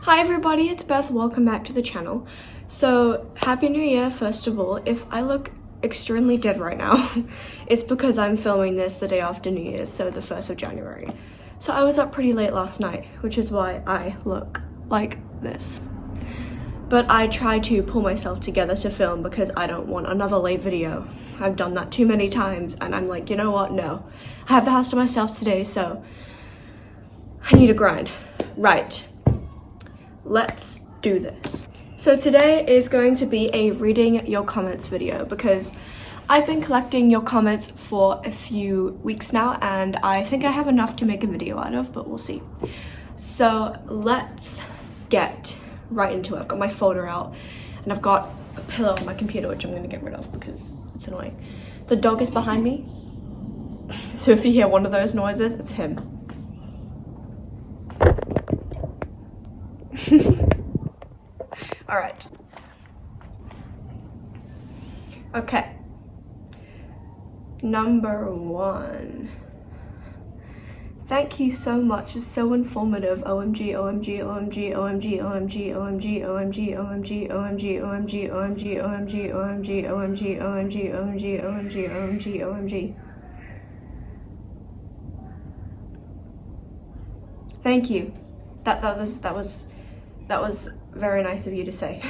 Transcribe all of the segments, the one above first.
Hi everybody, it's Beth. Welcome back to the channel. So, Happy New Year, first of all. If I look extremely dead right now, it's because I'm filming this the day after New Year's, so the 1st of January. So I was up pretty late last night, which is why I look like this. But I try to pull myself together to film because I don't want another late video. I've done that too many times and I'm like, you know what, no. I have the house to myself today, so I need to grind. Right. Let's do this. So today is going to be a reading your comments video because I've been collecting your comments for a few weeks now and I think I have enough to make a video out of, but we'll see. So let's get right into it. I've got my folder out and I've got a pillow on my computer, which I'm going to get rid of because it's annoying. The dog is behind me, so if you hear one of those noises, it's him. All right. Okay. Number 1. Thank you so much. It's so informative. OMG, OMG, OMG, OMG, OMG, OMG, OMG, OMG, OMG, OMG, OMG, OMG, OMG, OMG, OMG, OMG, OMG, OMG, OMG. Thank you. That was very nice of you to say.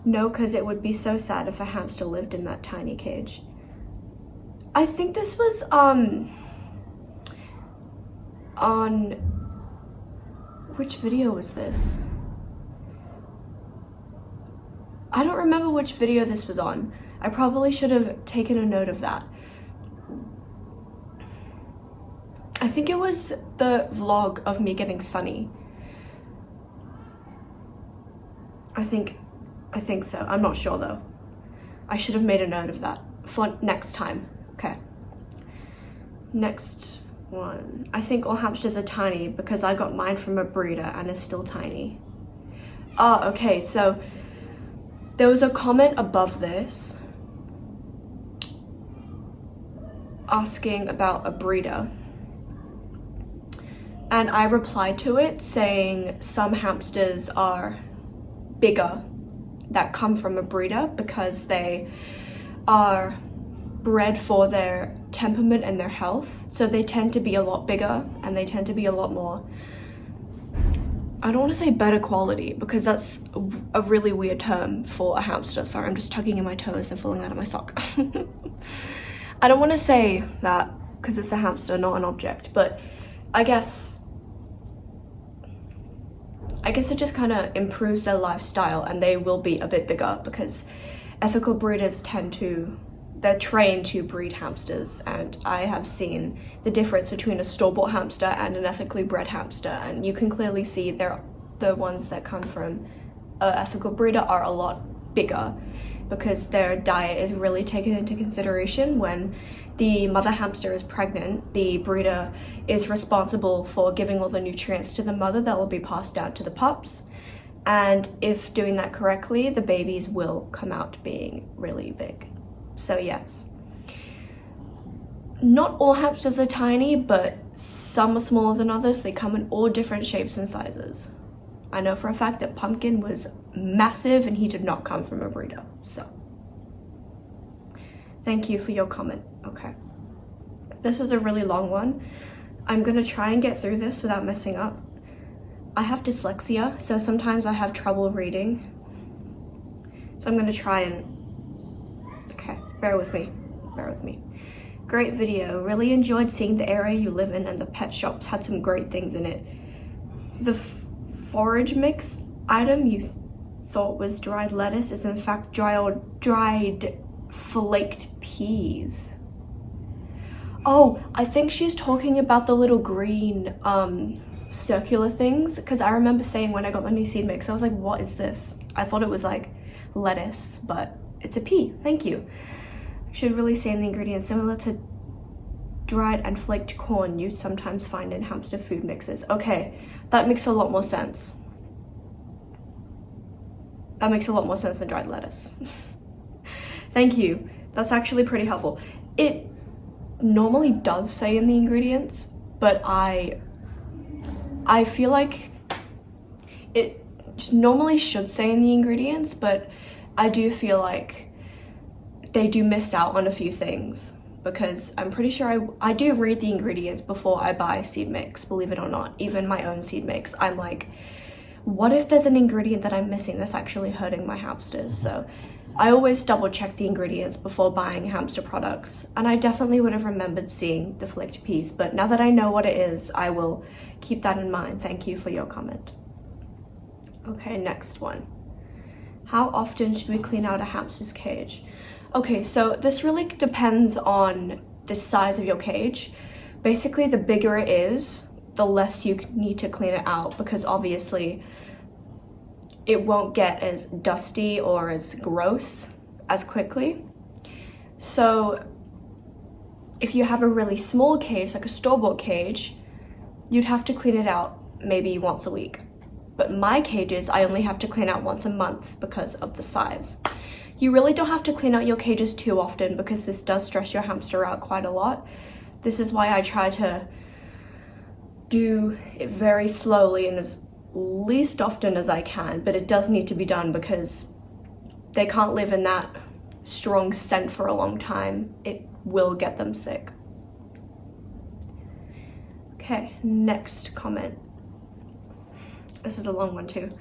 No, because it would be so sad if a hamster lived in that tiny cage. I think this was on which video was this? I don't remember which video this was on. I probably should have taken a note of that. I think it was the vlog of me getting sunny. I think so. I'm not sure though. I should have made a note of that for next time. Okay. Next one. I think all hamsters are tiny because I got mine from a breeder and is still tiny. Ah, okay, so there was a comment above this asking about a breeder. And I replied to it saying some hamsters are bigger that come from a breeder because they are bred for their temperament and their health. So they tend to be a lot bigger and they tend to be a lot more, I don't want to say better quality because that's a really weird term for a hamster. Sorry, I'm just tugging in my toes, they're falling out of my sock. I don't want to say that because it's a hamster, not an object, but I guess it just kind of improves their lifestyle and they will be a bit bigger because ethical breeders they're trained to breed hamsters, and I have seen the difference between a store-bought hamster and an ethically bred hamster, and you can clearly see the ones that come from an ethical breeder are a lot bigger because their diet is really taken into consideration. When the mother hamster is pregnant, the breeder is responsible for giving all the nutrients to the mother that will be passed down to the pups. And if doing that correctly, the babies will come out being really big. So yes. Not all hamsters are tiny, but some are smaller than others. They come in all different shapes and sizes. I know for a fact that Pumpkin was massive and he did not come from a breeder, so. Thank you for your comment. Okay. This is a really long one. I'm gonna try and get through this without messing up. I have dyslexia, so sometimes I have trouble reading. So I'm gonna try and, okay, bear with me. Great video. Really enjoyed seeing the area you live in and the pet shops had some great things in it. The forage mix item you thought was dried lettuce is in fact dried flaked peas. Oh, I think she's talking about the little green circular things, because I remember saying when I got the new seed mix, I was like, what is this? I thought it was like lettuce, but it's a pea. Thank you. Should really say in the ingredients similar to dried and flaked corn you sometimes find in hamster food mixes. Okay, that makes a lot more sense. That makes a lot more sense than dried lettuce. Thank you. That's actually pretty helpful. It normally does say in the ingredients, but I feel like It just normally should say in the ingredients, but I do feel like they do miss out on a few things, because I'm pretty sure I do read the ingredients before I buy seed mix, believe it or not. Even my own seed mix, I'm like, what if there's an ingredient that I'm missing that's actually hurting my hamsters? So I always double check the ingredients before buying hamster products, and I definitely would have remembered seeing the flaked peas, but now that I know what it is, I will keep that in mind. Thank you for your comment. Okay, next one. How often should we clean out a hamster's cage? Okay, so this really depends on the size of your cage. Basically, the bigger it is, the less you need to clean it out, because obviously it won't get as dusty or as gross as quickly. So if you have a really small cage, like a store-bought cage, you'd have to clean it out maybe once a week. But my cages, I only have to clean out once a month because of the size. You really don't have to clean out your cages too often, because this does stress your hamster out quite a lot. This is why I try to do it very slowly and as least often as I can, but it does need to be done because they can't live in that strong scent for a long time. It will get them sick. Okay, next comment. This is a long one too.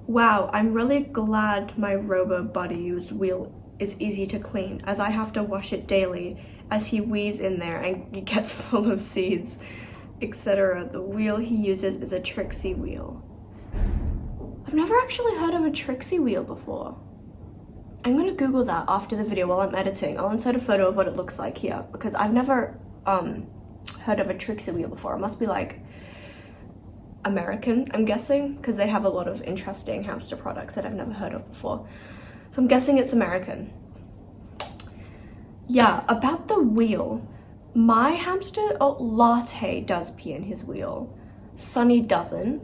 Wow, I'm really glad my Robo Buddy's wheel is easy to clean, as I have to wash it daily as he wees in there and it gets full of seeds, etc. The wheel he uses is a Trixie wheel. I've never actually heard of a Trixie wheel before. I'm gonna Google that after the video while I'm editing. I'll insert a photo of what it looks like here, because I've never heard of a Trixie wheel before. It must be like American, I'm guessing, because they have a lot of interesting hamster products that I've never heard of before. So I'm guessing it's American. Yeah, about the wheel. My hamster, Latte does pee in his wheel. Sunny doesn't.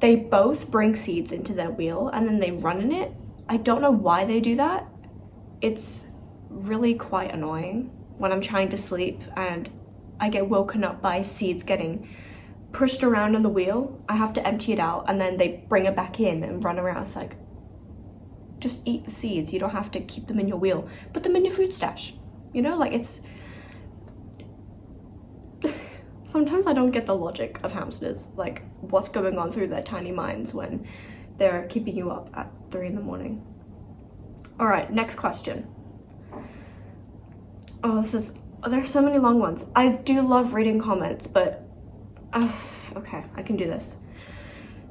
They both bring seeds into their wheel and then they run in it. I don't know why they do that. It's really quite annoying when I'm trying to sleep and I get woken up by seeds getting pushed around on the wheel. I have to empty it out and then they bring it back in and run around. It's like, just eat the seeds. You don't have to keep them in your wheel. Put them in your food stash. You know, like it's... Sometimes I don't get the logic of hamsters, like what's going on through their tiny minds when they're keeping you up at 3 in the morning. All right, next question. Oh, there's so many long ones. I do love reading comments, but okay, I can do this.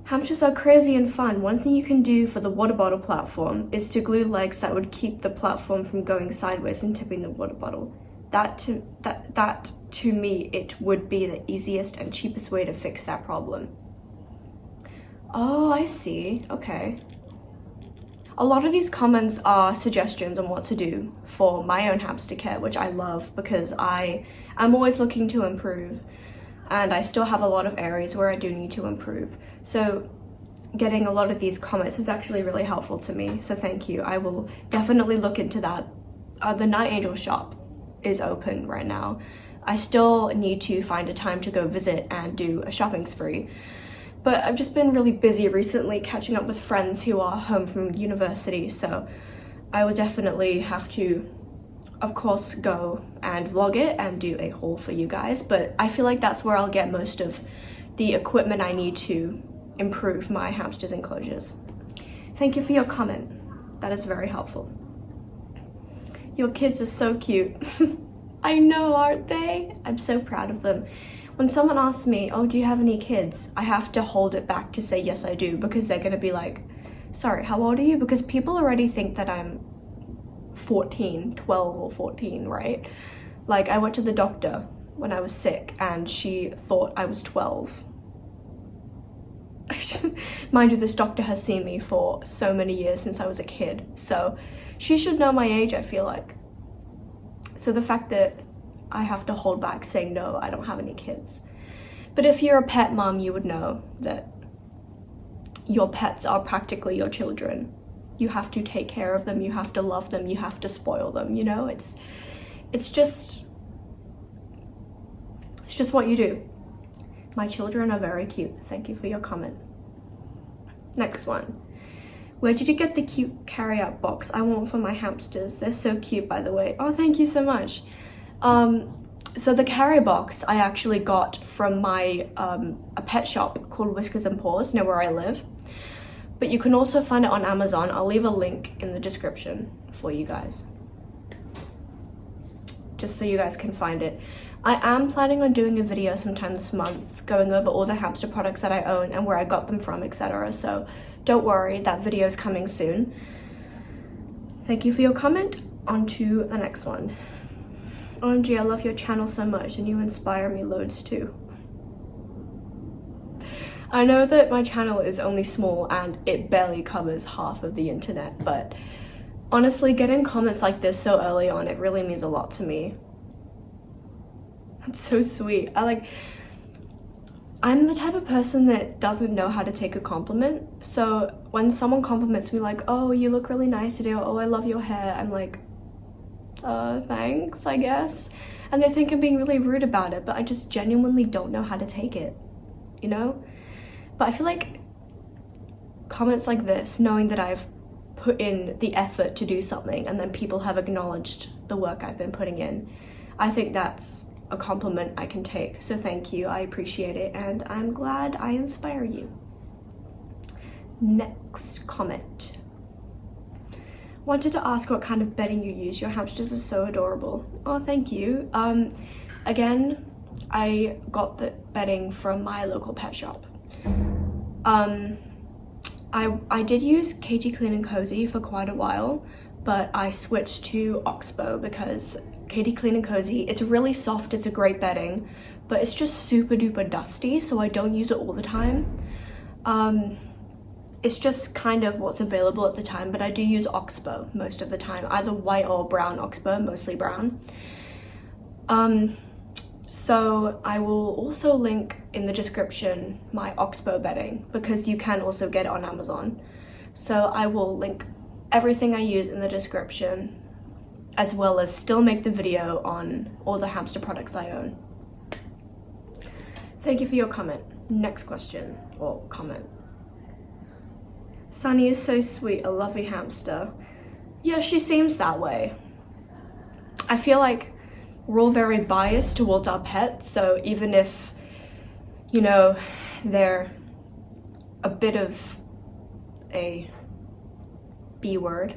Hamsters are crazy and fun. One thing you can do for the water bottle platform is to glue legs that would keep the platform from going sideways and tipping the water bottle. That to me, it would be the easiest and cheapest way to fix that problem. Oh, I see. Okay. A lot of these comments are suggestions on what to do for my own hamster care, which I love because I am always looking to improve, and I still have a lot of areas where I do need to improve. So getting a lot of these comments is actually really helpful to me, so thank you. I will definitely look into that. The Night Angel shop is open right now. I still need to find a time to go visit and do a shopping spree, but I've just been really busy recently catching up with friends who are home from university, so I will definitely have to, of course, go and vlog it and do a haul for you guys, but I feel like that's where I'll get most of the equipment I need to improve my hamsters' enclosures. Thank you for your comment. That is very helpful. Your kids are so cute. I know, aren't they? I'm so proud of them. When someone asks me, oh, do you have any kids? I have to hold it back to say, yes, I do, because they're gonna be like, sorry, how old are you? Because people already think that I'm 12 or 14, right? Like, I went to the doctor when I was sick and she thought I was 12. Mind you, this doctor has seen me for so many years since I was a kid, so she should know my age, I feel like. So the fact that I have to hold back saying no, I don't have any kids. But if you're a pet mom, you would know that your pets are practically your children. You have to take care of them, you have to love them, you have to spoil them, you know? It's just what you do. My children are very cute. Thank you for your comment. Next one. Where did you get the cute carry-out box? I want for my hamsters. They're so cute, by the way. Oh, thank you so much. So the carry box I actually got from my a pet shop called Whiskers and Paws near where I live. But you can also find it on Amazon. I'll leave a link in the description for you guys, just so you guys can find it. I am planning on doing a video sometime this month going over all the hamster products that I own and where I got them from, etc. So don't worry, that video is coming soon. Thank you for your comment. On to the next one. OMG, I love your channel so much and you inspire me loads too. I know that my channel is only small and it barely covers half of the internet, but honestly, getting comments like this so early on, it really means a lot to me. That's so sweet. I'm the type of person that doesn't know how to take a compliment. So when someone compliments me like, oh, you look really nice today, or oh, I love your hair, I'm like, thanks, I guess. And they think I'm being really rude about it, but I just genuinely don't know how to take it, you know? But I feel like comments like this, knowing that I've put in the effort to do something and then people have acknowledged the work I've been putting in, I think that's a compliment I can take. So thank you, I appreciate it, and I'm glad I inspire you. Next comment. Wanted to ask what kind of bedding you use. Your hamsters are so adorable. Oh, thank you. Again, I got the bedding from my local pet shop. I did use Katie Clean and Cozy for quite a while, but I switched to Oxbow because Katie Clean and Cozy, it's really soft, it's a great bedding, but it's just super duper dusty, so I don't use it all the time. It's just kind of what's available at the time, but I do use Oxbow most of the time, either white or brown Oxbow, mostly brown. So I will also link in the description my Oxbow bedding because you can also get it on Amazon. So I will link everything I use in the description, as well as still make the video on all the hamster products I own. Thank you for your comment. Next question or comment. Sunny is so sweet, a lovely hamster. Yeah, she seems that way. I feel like we're all very biased towards our pets, so even if, you know, they're a bit of a B word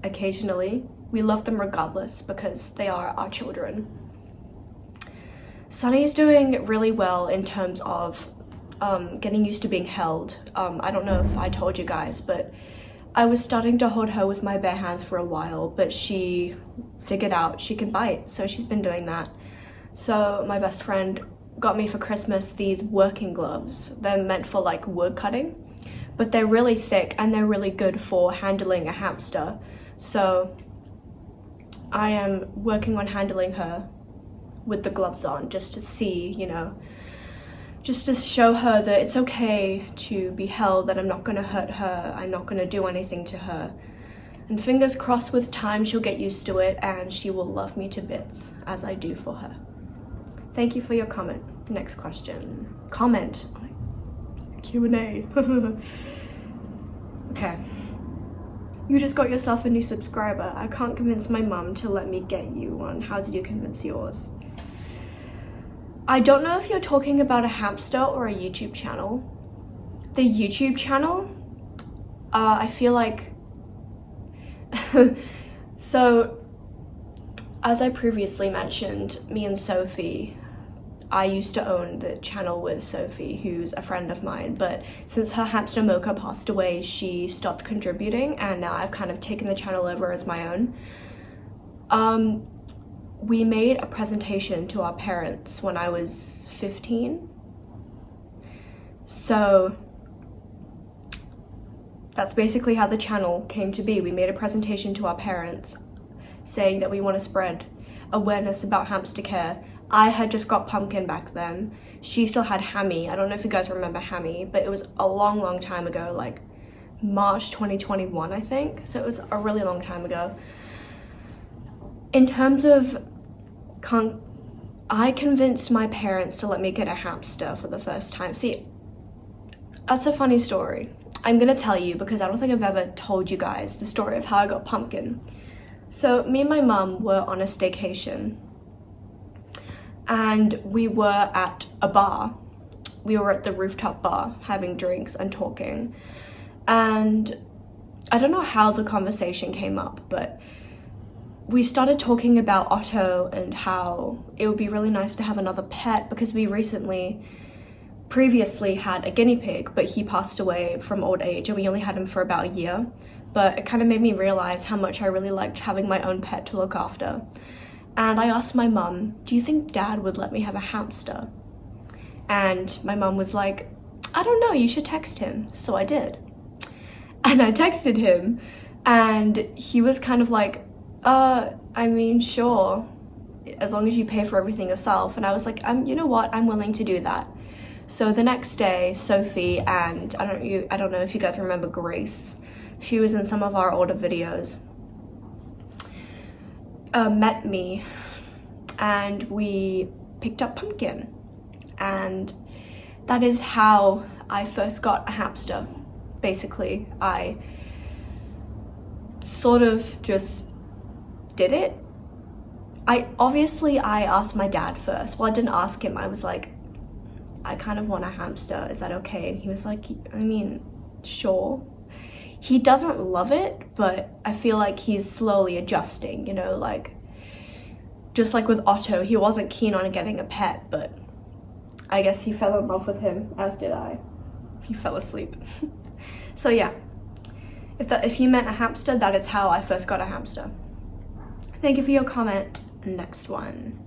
occasionally, we love them regardless because they are our children. Sunny is doing really well in terms of getting used to being held. I don't know if I told you guys, but I was starting to hold her with my bare hands for a while, but she figured out she could bite, so she's been doing that. So my best friend got me for Christmas these working gloves. They're meant for like wood cutting, but they're really thick and they're really good for handling a hamster. So I am working on handling her with the gloves on just to see, you know, just to show her that it's okay to be held, that I'm not gonna hurt her, I'm not gonna do anything to her. And fingers crossed with time she'll get used to it and she will love me to bits, as I do for her. Thank you for your comment. Next question. Comment. Q&A. Okay. You just got yourself a new subscriber. I can't convince my mum to let me get you one. How did you convince yours? I don't know if you're talking about a hamster or a YouTube channel. The YouTube channel, I feel like, so as I previously mentioned, me and Sophie, I used to own the channel with Sophie, who's a friend of mine, but since her hamster Mocha passed away, she stopped contributing, and now I've kind of taken the channel over as my own. We made a presentation to our parents when I was 15. So that's basically how the channel came to be. We made a presentation to our parents saying that we want to spread awareness about hamster care. I had just got Pumpkin back then. She still had Hammy. I don't know if you guys remember Hammy, but it was a long, long time ago, like March 2021, I think. So it was a really long time ago. In terms of, I convinced my parents to let me get a hamster for the first time. See, that's a funny story. I'm gonna tell you because I don't think I've ever told you guys the story of how I got Pumpkin. So me and my mum were on a staycation and we were at a bar. We were at the rooftop bar having drinks and talking, and I don't know how the conversation came up, but we started talking about Otto and how it would be really nice to have another pet because we previously had a guinea pig, but he passed away from old age and we only had him for about a year. But it kind of made me realize how much I really liked having my own pet to look after. And I asked my mum, do you think Dad would let me have a hamster? And my mum was like, I don't know, you should text him. So I did. And I texted him and he was kind of like, I mean, sure, as long as you pay for everything yourself. And I was like, you know what, I'm willing to do that. So the next day, Sophie and I don't know if you guys remember Grace, she was in some of our older videos, met me and we picked up Pumpkin. And that is how I first got a hamster. Basically, I sort of just did it. I asked my dad first. Well, I didn't ask him. I was like, I kind of want a hamster. Is that okay? And he was like, I mean, sure. He doesn't love it, but I feel like he's slowly adjusting, you know, like, just like with Otto, he wasn't keen on getting a pet, but I guess he fell in love with him, as did I. He fell asleep. So yeah, if you meant a hamster, that is how I first got a hamster. Thank you for your comment. Next one.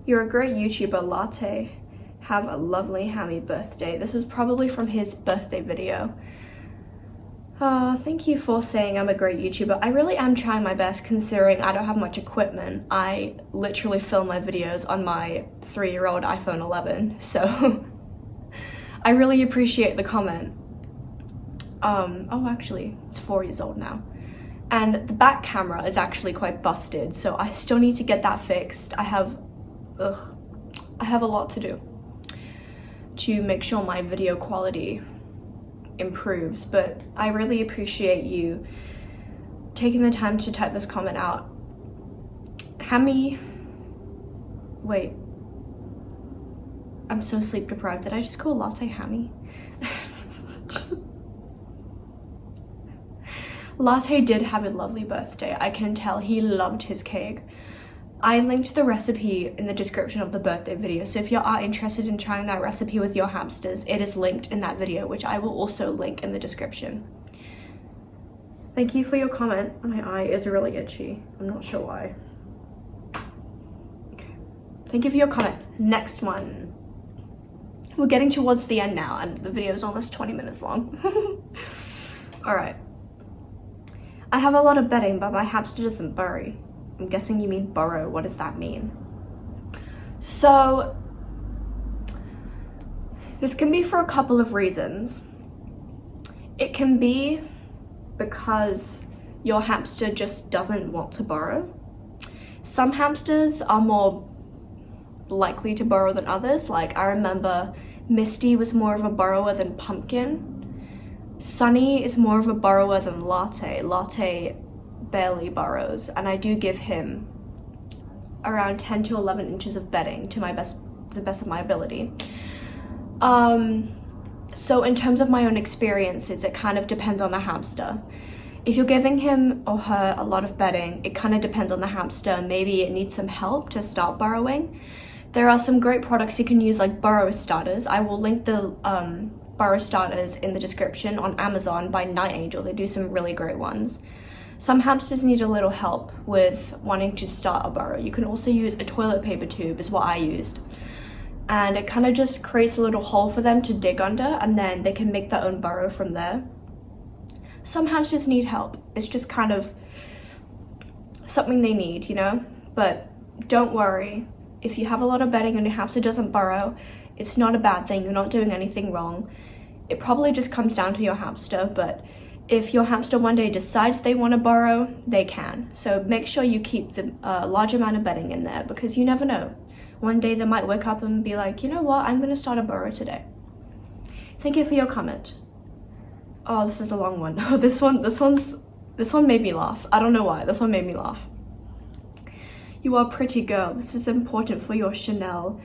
You're a great YouTuber, Latte. Have a lovely hammy birthday. This was probably from his birthday video. Thank you for saying I'm a great YouTuber. I really am trying my best considering I don't have much equipment. I literally film my videos on my 3-year-old iPhone 11, so I really appreciate the comment. Oh, actually, it's 4 years old now. And the back camera is actually quite busted, so I still need to get that fixed. I have a lot to do to make sure my video quality improves, but I really appreciate you taking the time to type this comment out. Wait, I'm so sleep deprived. Did I just call Latte Hammy? Latte did have a lovely birthday. I can tell he loved his cake. I linked the recipe in the description of the birthday video, so if you are interested in trying that recipe with your hamsters, it is linked in that video, which I will also link in the description. Thank you for your comment. My eye is really itchy. I'm not sure why. Okay. Thank you for your comment. Next one. We're getting towards the end now, and the video is almost 20 minutes long. Alright. I have a lot of bedding, but my hamster doesn't bury. I'm guessing you mean burrow. What does that mean? So, this can be for a couple of reasons. It can be because your hamster just doesn't want to burrow. Some hamsters are more likely to burrow than others. Like, I remember Misty was more of a burrower than Pumpkin. Sunny is more of a burrower than Latte. Latte barely burrows, and I do give him around 10 to 11 inches of bedding to the best of my ability. So in terms of my own experiences, it kind of depends on the hamster. If you're giving him or her a lot of bedding, it kind of depends on the hamster. Maybe it needs some help to start burrowing. There are some great products you can use, like burrow starters. I will link the burrow starters in the description on Amazon by Night Angel. They do some really great ones. Some hamsters need a little help with wanting to start a burrow. You can also use a toilet paper tube, is what I used. And it kind of just creates a little hole for them to dig under, and then they can make their own burrow from there. Some hamsters need help. It's just kind of something they need, you know? But don't worry. If you have a lot of bedding and your hamster doesn't burrow, it's not a bad thing. You're not doing anything wrong. It probably just comes down to your hamster, but if your hamster one day decides they want to burrow, they can. So make sure you keep the large amount of bedding in there, because you never know. One day they might wake up and be like, you know what, I'm going to start a burrow today. Thank you for your comment. Oh, this is a long one. Oh, this one made me laugh. I don't know why. This one made me laugh. You are a pretty girl. This is important for your Chanel.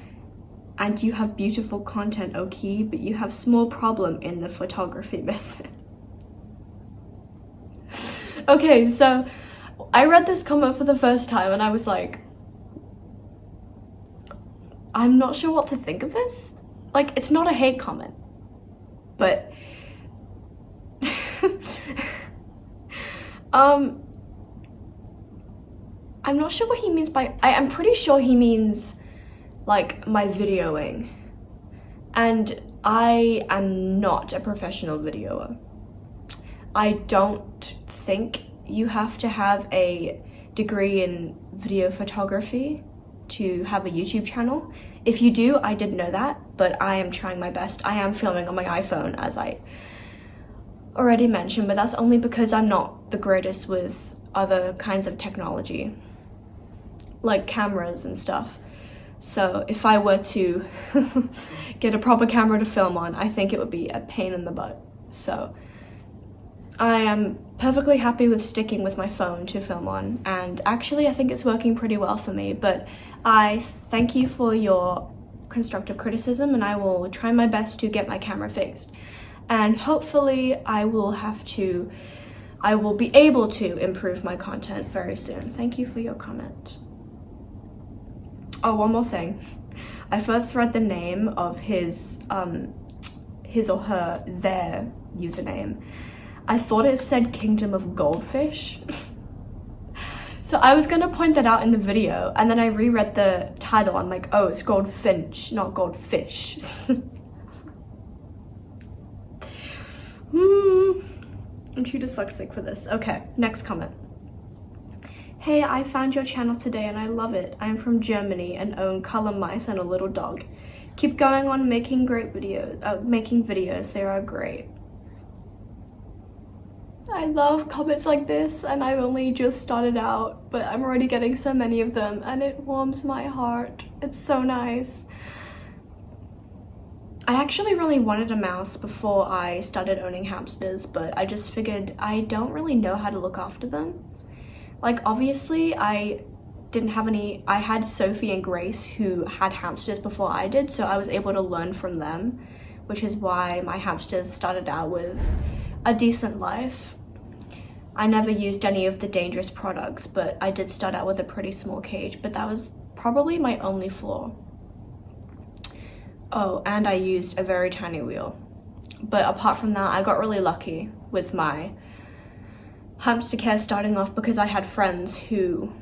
And you have beautiful content, okay? But you have small problem in the photography method. Okay, so I read this comment for the first time and I was like, I'm not sure what to think of this. Like, it's not a hate comment, but I'm not sure what he means by, I'm pretty sure he means like my videoing, and I am not a professional videoer. I don't think you have to have a degree in video photography to have a YouTube channel. If you do, I didn't know that, but I am trying my best. I am filming on my iPhone, as I already mentioned, but that's only because I'm not the greatest with other kinds of technology, like cameras and stuff. So if I were to get a proper camera to film on, I think it would be a pain in the butt. So I am perfectly happy with sticking with my phone to film on, and actually I think it's working pretty well for me, but I thank you for your constructive criticism, and I will try my best to get my camera fixed, and hopefully I will be able to improve my content very soon. Thank you for your comment. Oh, one more thing. I first read the name of his or her, their username. I thought it said Kingdom of Goldfish. So I was gonna point that out in the video, and then I reread the title. I'm like, oh, it's Goldfinch, not Goldfish. I'm too dyslexic for this. Okay, next comment. Hey, I found your channel today and I love it. I'm from Germany and own color mice and a little dog. Keep going on making videos. They are great. I love comments like this, and I've only just started out, but I'm already getting so many of them and it warms my heart. It's so nice. I actually really wanted a mouse before I started owning hamsters, but I just figured I don't really know how to look after them. Like, obviously I didn't have any, I had Sophie and Grace who had hamsters before I did, so I was able to learn from them, which is why my hamsters started out with a decent life. I never used any of the dangerous products, but I did start out with a pretty small cage, but that was probably my only flaw. Oh, and I used a very tiny wheel. But apart from that, I got really lucky with my hamster care starting off because I had friends who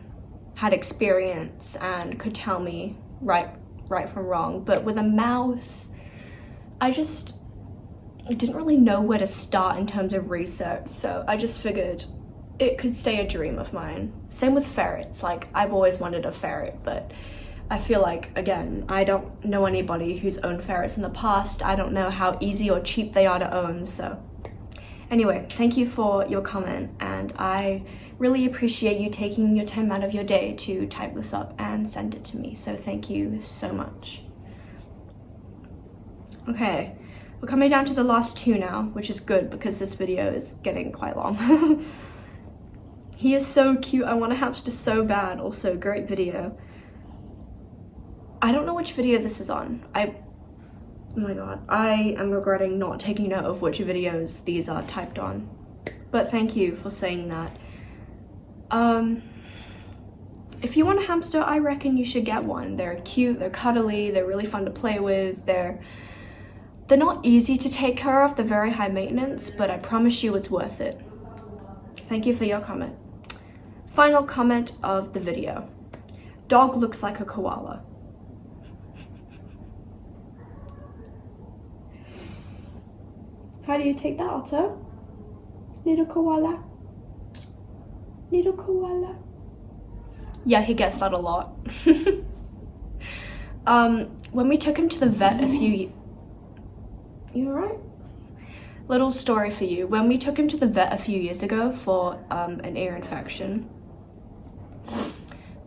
had experience and could tell me right from wrong. But with a mouse, I didn't really know where to start in terms of research, so I just figured it could stay a dream of mine. Same with ferrets. Like, I've always wanted a ferret, but I feel like, again, I don't know anybody who's owned ferrets in the past. I don't know how easy or cheap they are to own, so anyway, thank you for your comment, and I really appreciate you taking your time out of your day to type this up and send it to me, so thank you so much. Okay, we're coming down to the last two now, which is good because this video is getting quite long. He is so cute. I want a hamster so bad. Also, great video. I don't know which video this is on. Oh my god, I am regretting not taking note of which videos these are typed on. But thank you for saying that. If you want a hamster, I reckon you should get one. They're cute, they're cuddly, they're really fun to play with, they're not easy to take care of, they're very high maintenance, but I promise you it's worth it. Thank you for your comment. Final comment of the video. Dog looks like a koala. How do you take that, Otto? Little koala? Little koala? Yeah, he gets that a lot. When we took him to the vet You alright? Little story for you. When we took him to the vet a few years ago for an ear infection,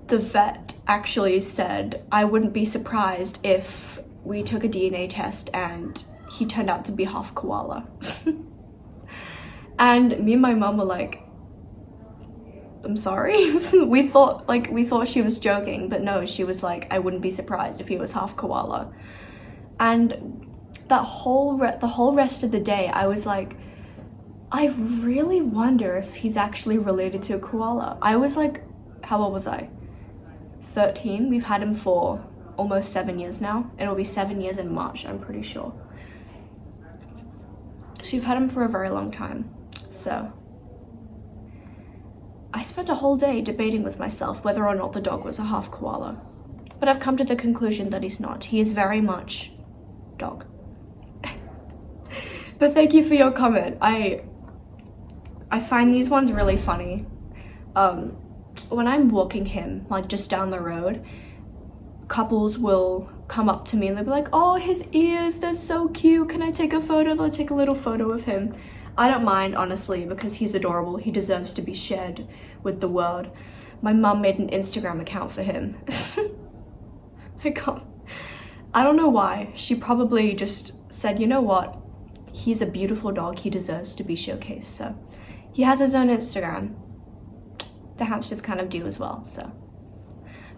the vet actually said I wouldn't be surprised if we took a DNA test and he turned out to be half koala. And me and my mum were like, I'm sorry. we thought she was joking, but no, she was like, I wouldn't be surprised if he was half koala. And the whole rest of the day, I was like, I really wonder if he's actually related to a koala. I was like, how old was I? 13. We've had him for almost 7 years now. It'll be 7 years in March, I'm pretty sure. So you've had him for a very long time. So I spent a whole day debating with myself whether or not the dog was a half koala. But I've come to the conclusion that he's not. He is very much dog. But thank you for your comment. I find these ones really funny. When I'm walking him, like just down the road, couples will come up to me and they'll be like, oh, his ears, they're so cute. Can I take a photo? They'll take a little photo of him. I don't mind, honestly, because he's adorable. He deserves to be shared with the world. My mum made an Instagram account for him. I don't know why. She probably just said, you know what? He's a beautiful dog. He deserves to be showcased. So he has his own Instagram. The hamsters kind of do as well. So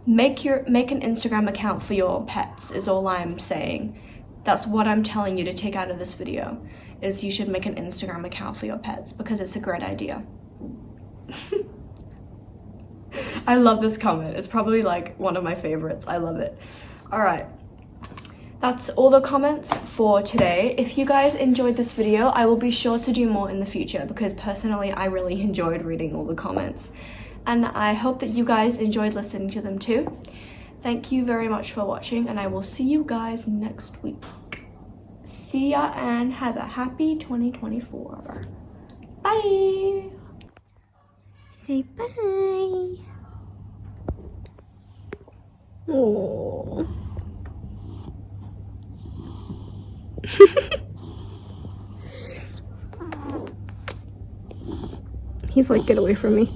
make an Instagram account for your pets is all I'm saying. That's what I'm telling you to take out of this video, is you should make an Instagram account for your pets because it's a great idea. I love this comment. It's probably like one of my favorites. I love it. All right. That's all the comments for today. If you guys enjoyed this video, I will be sure to do more in the future because personally, I really enjoyed reading all the comments. And I hope that you guys enjoyed listening to them too. Thank you very much for watching, and I will see you guys next week. See ya and have a happy 2024. Bye! Say bye! Oh. He's like, get away from me.